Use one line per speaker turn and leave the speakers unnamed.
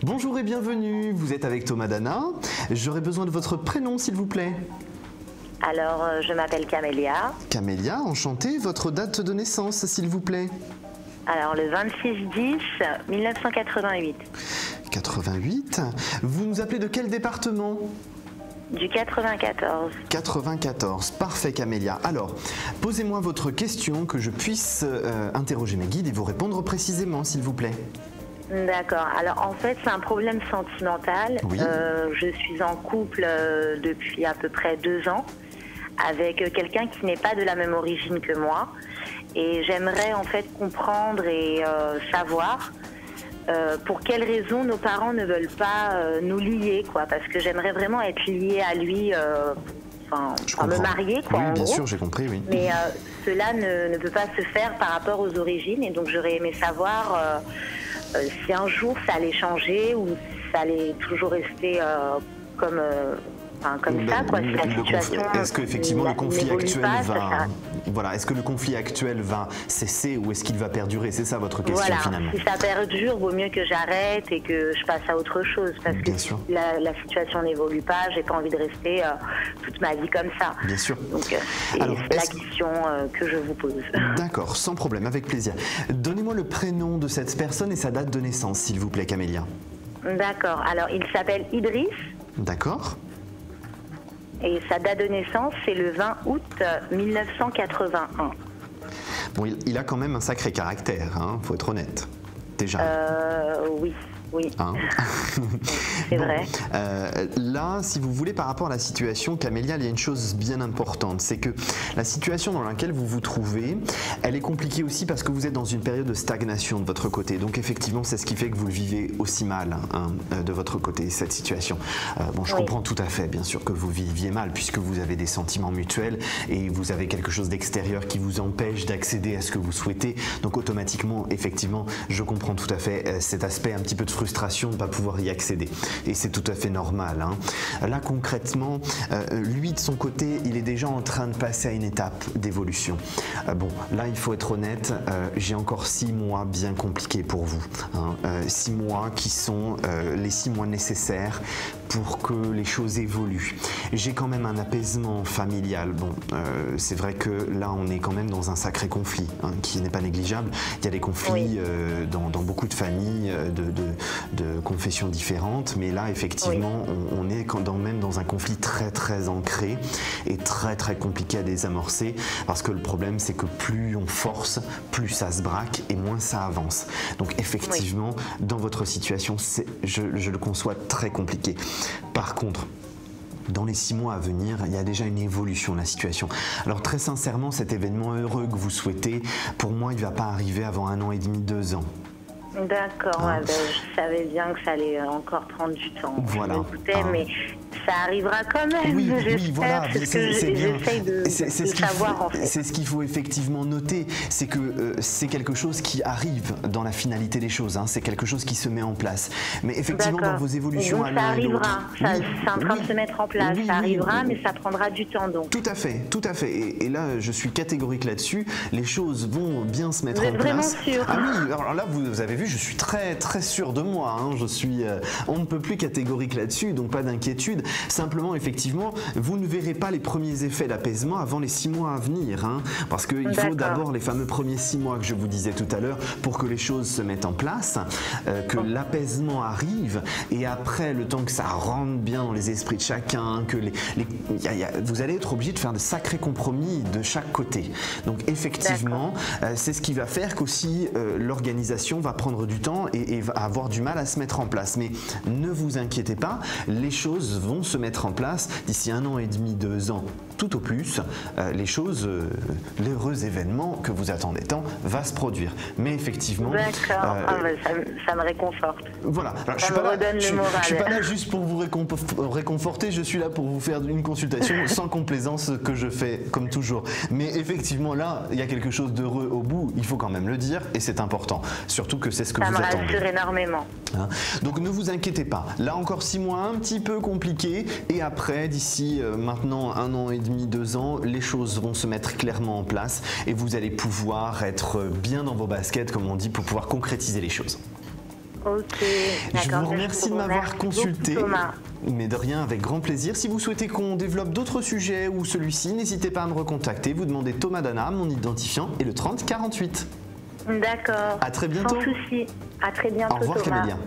Bonjour et bienvenue, vous êtes avec Thomas Dana. J'aurais besoin de votre prénom s'il vous plaît.
Alors, je m'appelle Camélia.
Camélia, enchantée. Votre date de naissance s'il vous plaît.
Alors, le 26/10/1988.
88. Vous nous appelez de quel département?
Du 94.
94, parfait Camélia. Alors, posez-moi votre question que je puisse interroger mes guides et vous répondre précisément s'il vous plaît.
D'accord. Alors, en fait, c'est un problème sentimental.
Oui.
Je suis en couple depuis à peu près 2 ans avec quelqu'un qui n'est pas de la même origine que moi. Et j'aimerais en fait comprendre et savoir pour quelles raisons nos parents ne veulent pas nous lier, quoi. Parce que j'aimerais vraiment être liée à lui, enfin, me marier, quoi.
Oui,
en
bien
gros.
sûr, j'ai compris, oui.
Mais cela ne peut pas se faire par rapport aux origines. Et donc, j'aurais aimé savoir si un jour ça allait changer ou si ça allait toujours rester comme ça, quoi. Si la situation
est-ce que effectivement le conflit
n'évolue
actuel
pas,
va, voilà, est-ce que le conflit actuel va cesser ou est-ce qu'il va perdurer? C'est ça votre question
voilà.
finalement.
Si ça perdure, vaut mieux que j'arrête et que je passe à autre chose parce
Bien
que
sûr.
si la situation n'évolue pas, j'ai pas envie de rester toute ma vie comme ça.
Bien sûr.
Donc c'est
Alors,
la question que je vous pose.
D'accord, sans problème, avec plaisir. Donnez-moi le prénom de cette personne et sa date de naissance, s'il vous plaît, Camélia.
D'accord. Alors il s'appelle Idriss.
D'accord.
Et sa date de naissance, c'est le 20 août 1981.
Bon, il a quand même un sacré caractère, hein, faut être honnête. Déjà.
Oui. Oui,
Hein
c'est
Bon,
vrai.
là, si vous voulez, par rapport à la situation, Camélia, il y a une chose bien importante, c'est que la situation dans laquelle vous vous trouvez, elle est compliquée aussi parce que vous êtes dans une période de stagnation de votre côté. Donc effectivement, c'est ce qui fait que vous le vivez aussi mal de votre côté, cette situation. Bon, je comprends tout à fait, bien sûr, que vous viviez mal puisque vous avez des sentiments mutuels et vous avez quelque chose d'extérieur qui vous empêche d'accéder à ce que vous souhaitez. Donc automatiquement, effectivement, je comprends tout à fait cet aspect un petit peu de frustration de ne pas pouvoir y accéder. Et c'est tout à fait normal. Hein. Là, concrètement, lui, de son côté, il est déjà en train de passer à une étape d'évolution. Bon, là, il faut être honnête, j'ai encore 6 mois bien compliqués pour vous. Hein. 6 mois qui sont les 6 mois nécessaires pour que les choses évoluent. J'ai quand même un apaisement familial. Bon, c'est vrai que là, on est quand même dans un sacré conflit hein, qui n'est pas négligeable. Il y a des conflits dans beaucoup de familles, de confessions différentes, mais là effectivement on est même dans un conflit très très ancré et très très compliqué à désamorcer parce que le problème c'est que plus on force, plus ça se braque et moins ça avance. Donc effectivement dans votre situation je le conçois très compliqué. Par contre, dans les 6 mois à venir, il y a déjà une évolution de la situation. Alors très sincèrement, cet événement heureux que vous souhaitez, pour moi, il ne va pas arriver avant 1 an et demi, 2 ans.
D'accord,
Hein.
Je savais bien que ça allait encore prendre du temps.
Voilà.
Je me doutais, mais ça arrivera quand même.
Oui,
j'espère,
voilà,
c'est ce que j'essaye de savoir en fait.
C'est ce qu'il faut effectivement noter, c'est que c'est quelque chose qui arrive dans la finalité des choses, hein, c'est quelque chose qui se met en place. Mais effectivement, dans vos évolutions
donc,
à l'un et l'autre...
ça arrivera, c'est en train de se mettre en place, ça arrivera, mais ça prendra du temps donc.
Tout à fait, tout à fait. Et là, je suis catégorique là-dessus, les choses vont bien se mettre en place.
Vraiment sûr.
Ah oui, alors là, vous avez vu, je suis très très sûr de moi, hein, je suis... on ne peut plus catégorique là-dessus, donc pas d'inquiétude. Simplement, effectivement, vous ne verrez pas les premiers effets d'apaisement avant les 6 mois à venir, hein, parce qu'il faut d'abord les fameux premiers 6 mois que je vous disais tout à l'heure pour que les choses se mettent en place, que l'apaisement arrive, et après, le temps que ça rentre bien dans les esprits de chacun, que vous allez être obligé de faire de sacrés compromis de chaque côté. Donc effectivement, c'est ce qui va faire qu'aussi l'organisation va prendre du temps et va avoir du mal à se mettre en place. Mais ne vous inquiétez pas, les choses vont se mettre en place d'ici 1 an et demi, 2 ans, tout au plus. Les choses, l'heureux événement que vous attendez tant va se produire. Mais effectivement...
D'accord, ça me réconforte.
Voilà, alors, je ne suis pas là juste pour vous réconforter, je suis là pour vous faire une consultation sans complaisance que je fais comme toujours. Mais effectivement là, il y a quelque chose d'heureux au bout, il faut quand même le dire et c'est important. Surtout que c'est ce que vous attendez.
Ça me rassure énormément.
Hein, donc ne vous inquiétez pas, là encore 6 mois un petit peu compliqués et après d'ici maintenant 1 an et demi, 2 ans, les choses vont se mettre clairement en place et vous allez pouvoir être bien dans vos baskets comme on dit pour pouvoir concrétiser les choses.
Ok,
Je
d'accord.
vous remercie de m'avoir consulté.
Thomas.
Mais de rien, avec grand plaisir. Si vous souhaitez qu'on développe d'autres sujets ou celui-ci, n'hésitez pas à me recontacter. Vous demandez Thomas Dana, mon identifiant, et le 30 48.
D'accord.
À très bientôt.
Sans souci. À très bientôt,
Au revoir
Thomas.
Camélia.